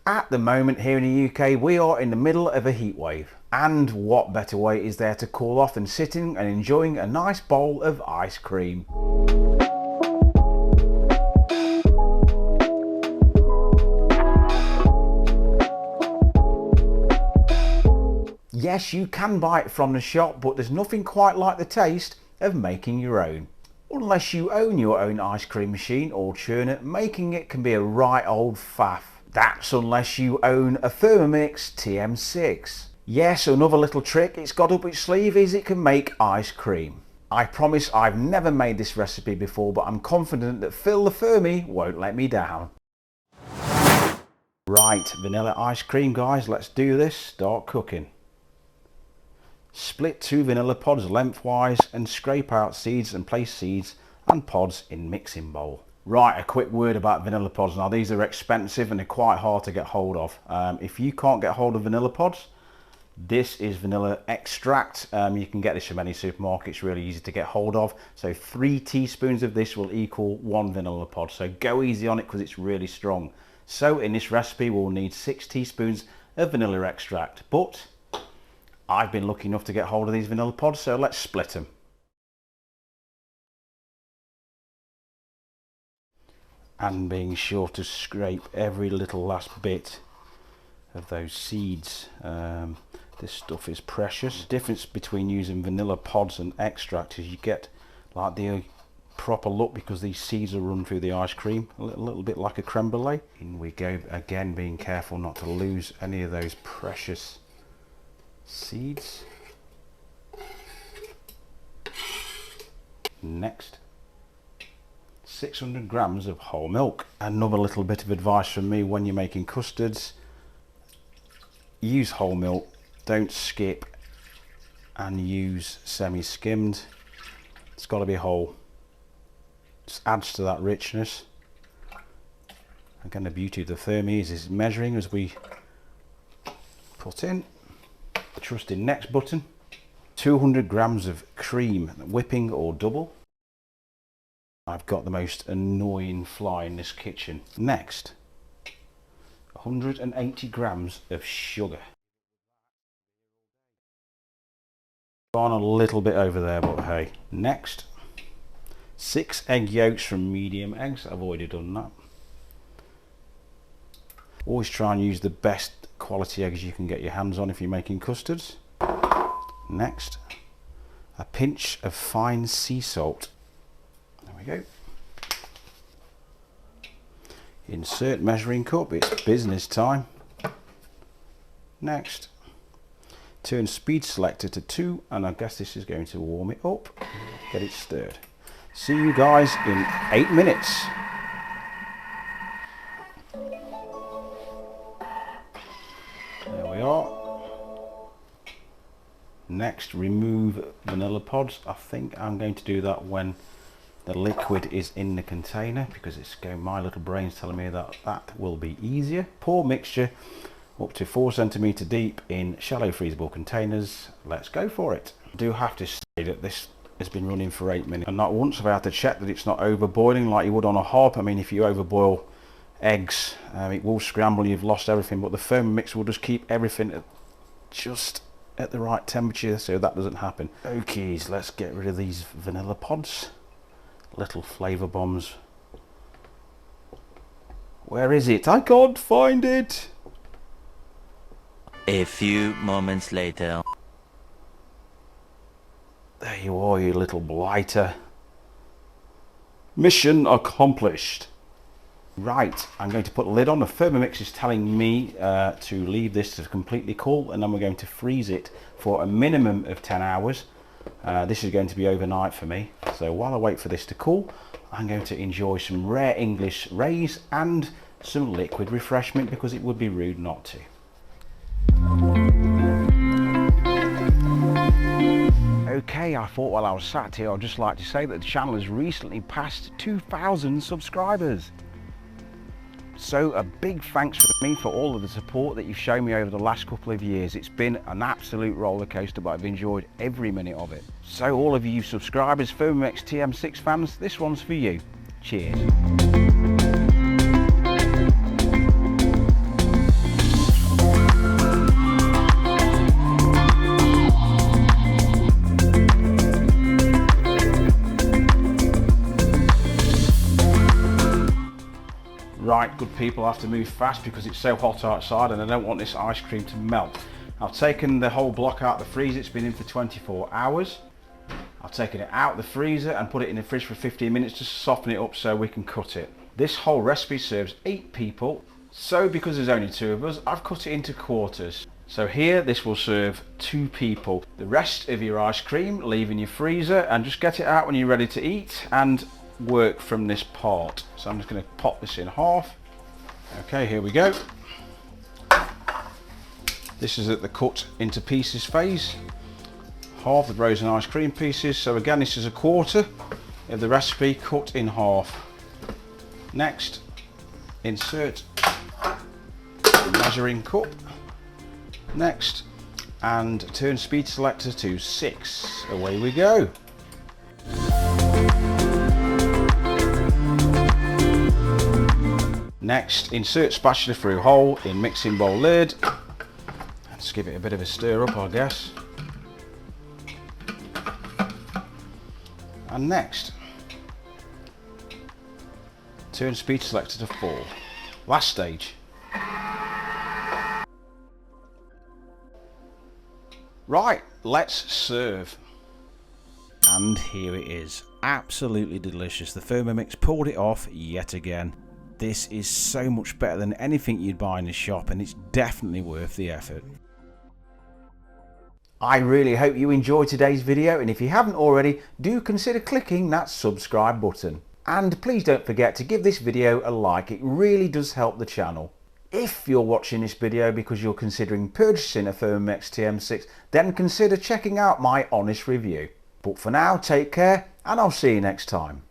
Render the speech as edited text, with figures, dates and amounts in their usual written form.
At the moment here in the UK, we are in the middle of a heat wave. And what better way is there to cool off than sitting and enjoying a nice bowl of ice cream. Yes, you can buy it from the shop, but there's nothing quite like the taste of making your own. Unless you own your own ice cream machine or churner, making it can be a right old faff. That's unless you own a Thermomix Tm6. Yes, another little trick it's got up its sleeve is it can make ice cream. I promise I've never made this recipe before, but I'm confident that Phil the Fermi won't let me down. Right, vanilla ice cream guys, let's do this, start cooking. Split 2 vanilla pods lengthwise and scrape out seeds and place seeds and pods in mixing bowl. Right, a quick word about vanilla pods. Now these are expensive and they're quite hard to get hold of. If you can't get hold of vanilla pods, this is vanilla extract. You can get this from any supermarket, it's really easy to get hold of. So 3 teaspoons of this will equal 1 vanilla pod. So go easy on it because it's really strong. So in this recipe we'll need 6 teaspoons of vanilla extract. But I've been lucky enough to get hold of these vanilla pods, so let's split them. And being sure to scrape every little last bit of those seeds. This stuff is precious. The difference between using vanilla pods and extract is you get like the proper look because these seeds are run through the ice cream, a little bit like a creme brulee. In we go again, being careful not to lose any of those precious seeds. Next, 600 grams of whole milk. Another little bit of advice from me: when you're making custards, use whole milk, don't skip and use semi-skimmed. It's got to be whole, just adds to that richness. Again, the beauty of the Thermomix is measuring as we put in. Trusted next button. 200 grams of cream, whipping or double. I've got the most annoying fly in this kitchen. Next, 180 grams of sugar. Gone a little bit over there, but hey. Next, 6 egg yolks from medium eggs. I've already done that. Always try and use the best quality eggs you can get your hands on if you're making custards. Next, a pinch of fine sea salt. There we go. Insert measuring cup, it's business time. Next, turn speed selector to 2, and I guess this is going to warm it up. Get it stirred. See you guys in 8 minutes. There we are. Next, remove vanilla pods. I think I'm going to do that when the liquid is in the container because it's going, my little brain's telling me that that will be easier. Pour mixture up to 4 centimeter deep in shallow freezable containers. Let's go for it. I do have to say that this has been running for 8 minutes and not once have I had to check that it's not over boiling like you would on a hob. I mean, if you overboil eggs, it will scramble, you've lost everything, but the Thermomix will just keep everything just at the right temperature so that doesn't happen. Okay, so let's get rid of these vanilla pods, little flavour bombs. Where is it? I can't find it. A few moments later. There you are, you little blighter. Mission accomplished. Right, I'm going to put the lid on. The Thermomix is telling me to leave this to completely cool, and then we're going to freeze it for a minimum of 10 hours. This is going to be overnight for me. So while I wait for this to cool, I'm going to enjoy some rare English rays and some liquid refreshment because it would be rude not to. Okay, I thought while I was sat here, I'd just like to say that the channel has recently passed 2,000 subscribers. So a big thanks from me for all of the support that you've shown me over the last couple of years. It's been an absolute roller coaster, but I've enjoyed every minute of it. So all of you subscribers, Thermomix Tm6 fans, this one's for you. Cheers. good people, I have to move fast because it's so hot outside and I don't want this ice cream to melt. I've taken the whole block out of the freezer. It's been in for 24 hours. I've taken it out of the freezer and put it in the fridge for 15 minutes to soften it up so we can cut it. This whole recipe serves 8 people, so because there's only 2 of us, I've cut it into quarters. So here, this will serve 2 people. The rest of your ice cream, leave in your freezer and just get it out when you're ready to eat and work from this part. So I'm just going to pop this in half. Okay, here we go. This is at the cut into pieces phase. Half the frozen ice cream pieces. So again, this is a quarter of the recipe cut in half. Next, insert the measuring cup. Next, and turn speed selector to 6. Away we go. Next, insert spatula through hole in mixing bowl lid. Let's give it a bit of a stir up, I guess. And next, turn speed selector to 4. Last stage. Right, let's serve. And here it is. Absolutely delicious. The Thermomix pulled it off yet again. This is so much better than anything you'd buy in a shop, and it's definitely worth the effort. I really hope you enjoyed today's video, and if you haven't already, do consider clicking that subscribe button. And please don't forget to give this video a like. It really does help the channel. If you're watching this video because you're considering purchasing a Thermomix Tm6, then consider checking out my honest review. But for now, take care, and I'll see you next time.